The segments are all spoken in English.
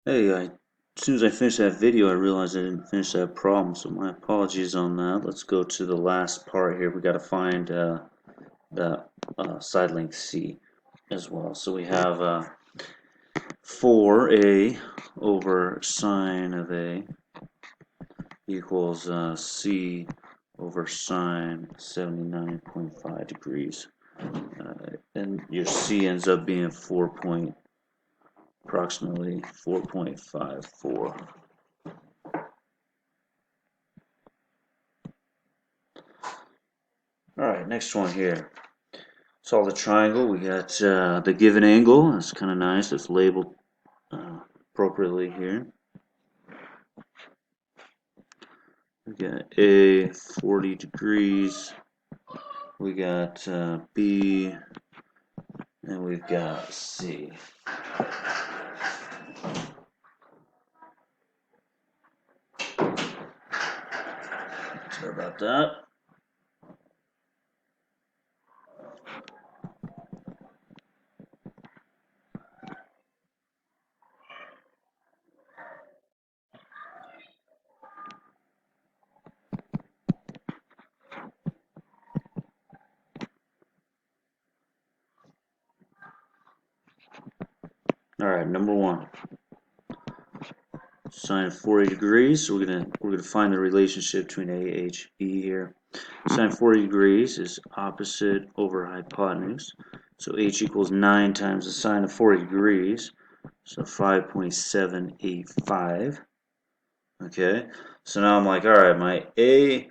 Hey, as soon as I finished that video, I realized I didn't finish that problem, so my apologies on that. Let's go to the last part here. We got to find the side length C as well. So we have 4a over sine of a equals C over sine 79.5 degrees. And your C ends up being approximately 4.54. Alright, next one here. Solve the triangle. We got the given angle. That's kind of nice. It's labeled appropriately here. We got A 40 degrees. We got B, and we've got C. Sorry about that. Alright, number one. Sine 40 degrees. So we're gonna find the relationship between A, H, E here. Sine 40 degrees is opposite over hypotenuse. So H equals 9 times the sine of 40 degrees. So 5.785. Okay. So now I'm like, all right, my A,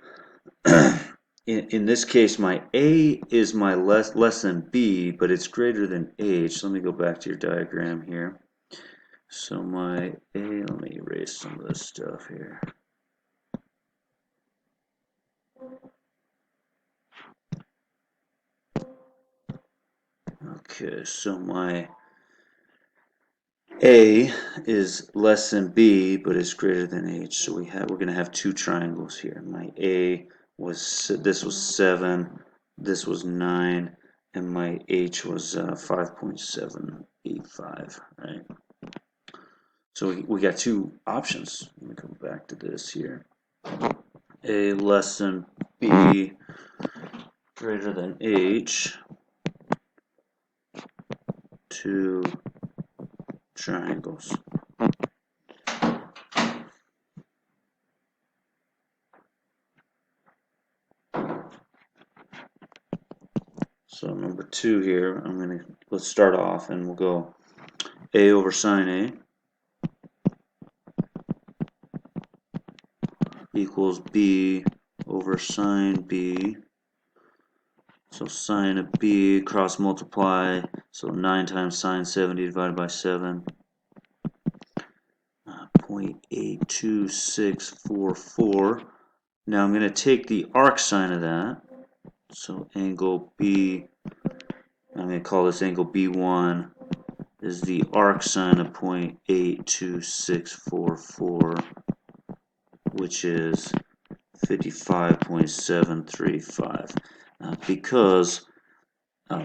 in this case, my A is my less than B, but it's greater than H. Let me go back to your diagram here. So my A, let me erase some of this stuff here. Okay, so my A is less than B, but it's greater than H. So we're gonna have two triangles here. My A was this was 7, this was 9, and my H was 5.785. Right. So we got two options. Let me go back to this here. A less than B, greater than H. Two triangles. So number two here, let's start off and we'll go A over sine A equals B over sine B. So sine of B cross multiply, so 9 times sine 70 divided by 7. 0.82644. Now I'm going to take the arc sine of that. So angle B, I'm going to call this angle B1, is the arc sine of 0.82644, which is 55.735. Because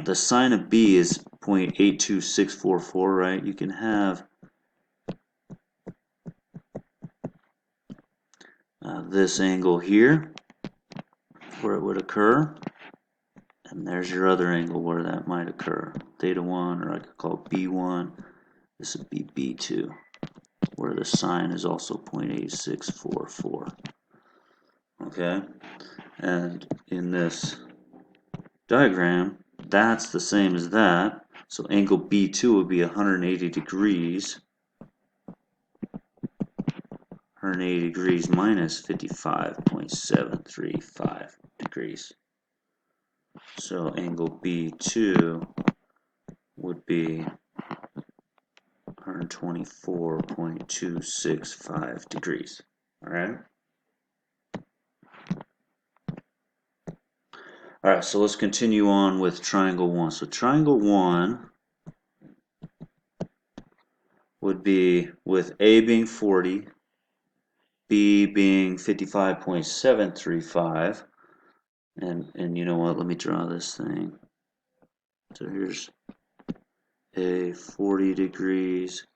the sine of B is 0.82644, right? You can have this angle here where it would occur, and there's your other angle where that might occur. Theta 1, or I could call it B1. This would be B2, where the sine is also 0.8644. Okay? And in this diagram, that's the same as that. So angle B2 would be 180 degrees. 180 degrees minus 55.735 degrees. So angle B2 would be 124.265 degrees. Alright? Alright, so let's continue on with triangle 1. So triangle 1 would be with A being 40, B being 55.735, and you know what, let me draw this thing. So here's A 40 degrees,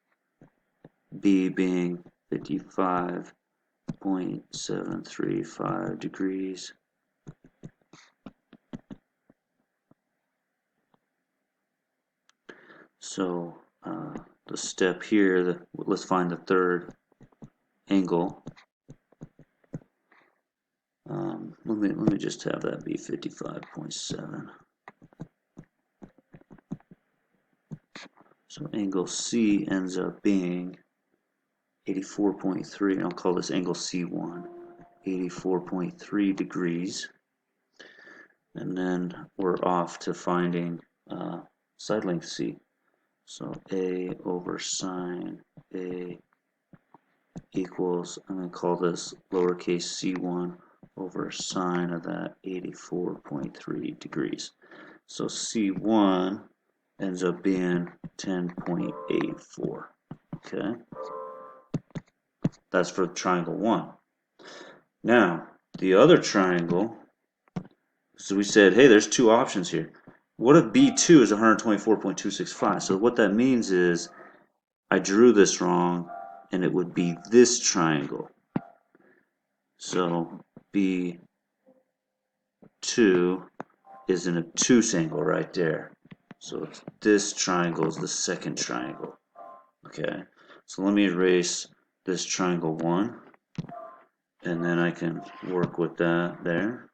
B being 55.735 degrees. So the step here, let's find the third angle. Let me just have that be 55.7. So angle C ends up being 84.3, and I'll call this angle C1, 84.3 degrees. And then we're off to finding side length C. So A over sine A equals, I'm going to call this lowercase c1 over sine of that 84.3 degrees. So C1 ends up being 10.84. Okay, that's for triangle 1. Now, the other triangle, so we said, hey, there's two options here. What if B2 is 124.265? So what that means is I drew this wrong, and it would be this triangle. So B2 is an obtuse angle right there. So this triangle is the second triangle. Okay, so let me erase this triangle 1, and then I can work with that there.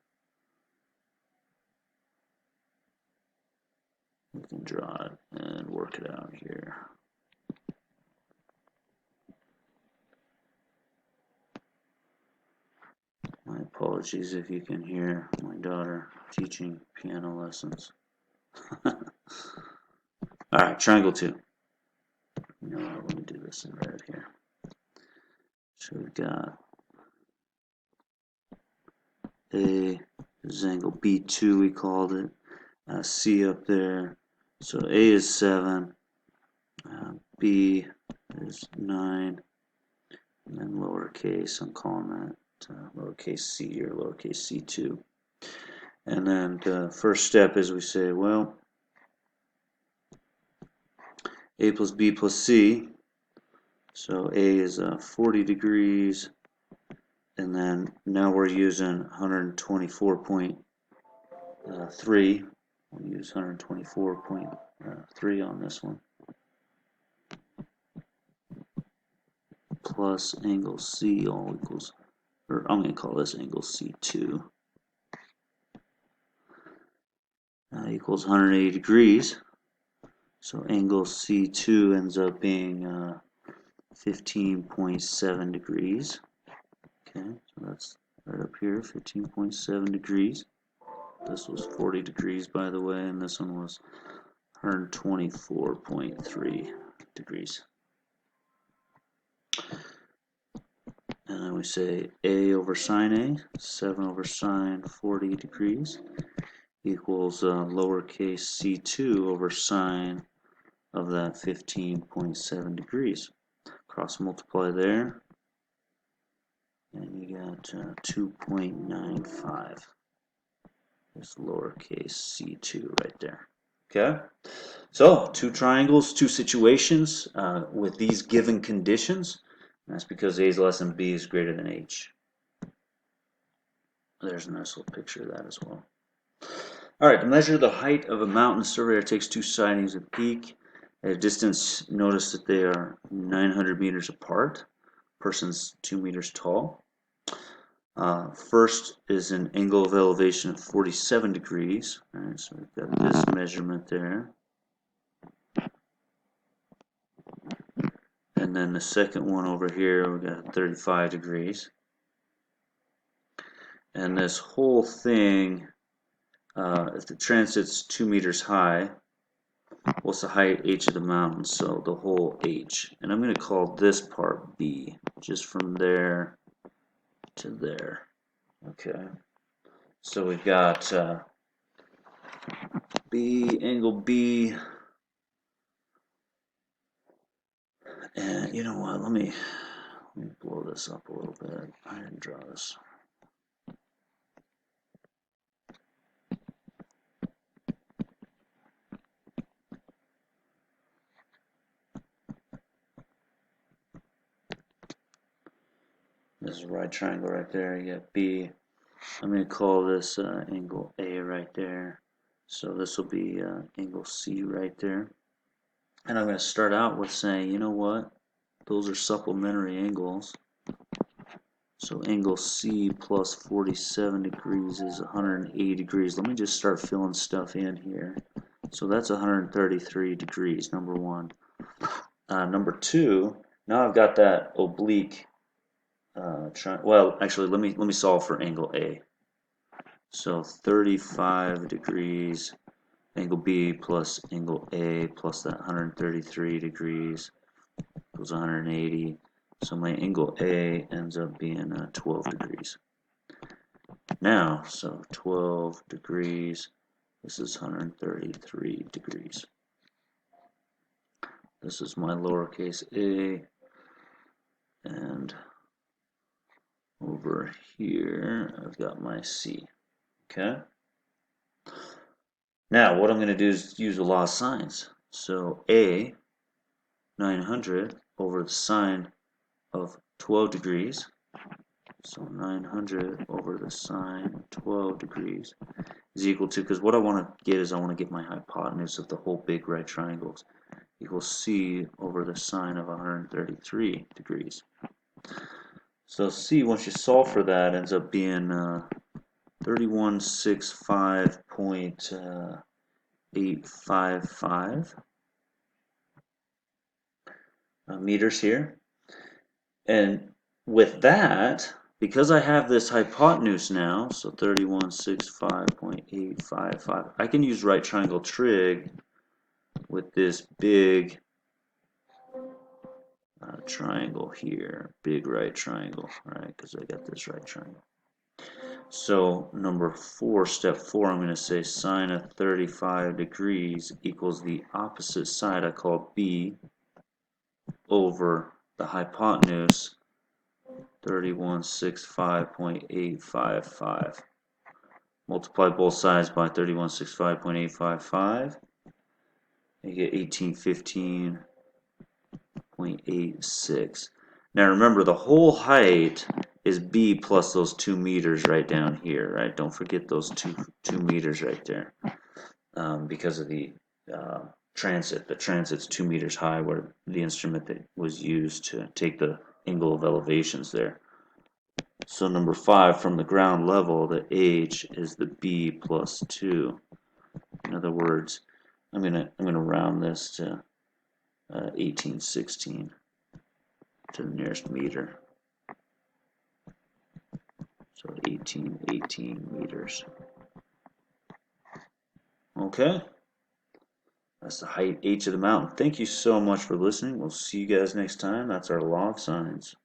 We can draw it and work it out here. My apologies if you can hear my daughter teaching piano lessons. Alright, triangle 2. No, let me do this in red here. So we've got A is angle B2, we called it. C up there. So A is 7. B is 9. And then lowercase, I'm calling that lowercase c or lowercase c2. And then the first step is we say, well, A plus B plus C. So A is 40 degrees. And then now we're using 124.3. We'll use 124.3 on this one. Plus angle C all equals, or I'm going to call this angle C2. Equals 180 degrees. So angle C2 ends up being 15.7 degrees. Okay, so that's right up here, 15.7 degrees. This was 40 degrees, by the way, and this one was 124.3 degrees. And then we say A over sine A, 7 over sine 40 degrees, equals lowercase c2 over sine of that 15.7 degrees. Cross multiply there, and you got 2.95. This lowercase c2 right there. Okay, so two triangles, two situations with these given conditions. And that's because A is less than B is greater than H. There's a nice little picture of that as well. All right, to measure the height of a mountain, the surveyor takes two sightings of peak. At a distance, notice that they are 900 meters apart. Person's 2 meters tall. First is an angle of elevation of 47 degrees. All right, so we've got this measurement there. And then the second one over here, we've got 35 degrees. And this whole thing, if the transit's 2 meters high, what's the height h of the mountain? So the whole h. And I'm going to call this part B, just from there to there. Okay. So we've got B, angle B. And you know what? Let me blow this up a little bit. I didn't draw this. This is a right triangle right there. You got B. I'm going to call this angle A right there. So this will be angle C right there. And I'm going to start out with saying, you know what? Those are supplementary angles. So angle C plus 47 degrees is 180 degrees. Let me just start filling stuff in here. So that's 133 degrees, number one. Number two, now I've got that oblique. Well, actually, let me solve for angle A. So 35 degrees, angle B plus angle A plus that 133 degrees equals 180. So my angle A ends up being 12 degrees. Now, so 12 degrees, this is 133 degrees. This is my lowercase a, and over here I've got my C. Okay? Now, what I'm going to do is use the law of sines. So A, 900 over the sine of 12 degrees. So 900 over the sine 12 degrees is equal to, because what I want to get is I want to get my hypotenuse of the whole big right triangles, equals C over the sine of 133 degrees. So C, once you solve for that, ends up being 3165.855 meters here. And with that, because I have this hypotenuse now, so 3165.855, I can use right triangle trig with this big triangle here, big right triangle, right? Because I got this right triangle. So number 4, step 4, I'm going to say sine of 35 degrees equals the opposite side I call B over the hypotenuse 3165.855. Multiply both sides by 3165.855. You get 1815.86. Now remember, the whole height is B plus those 2 meters right down here, right? Don't forget those two meters right there, because of the transit. The transit's 2 meters high, where the instrument that was used to take the angle of elevations there. So number 5, from the ground level, the H is the B plus 2. In other words, I'm gonna round this to 1816 to the nearest meter. So 1818 meters. Okay, that's the height H of the mountain. Thank you so much for listening. We'll see you guys next time. That's our law of sines.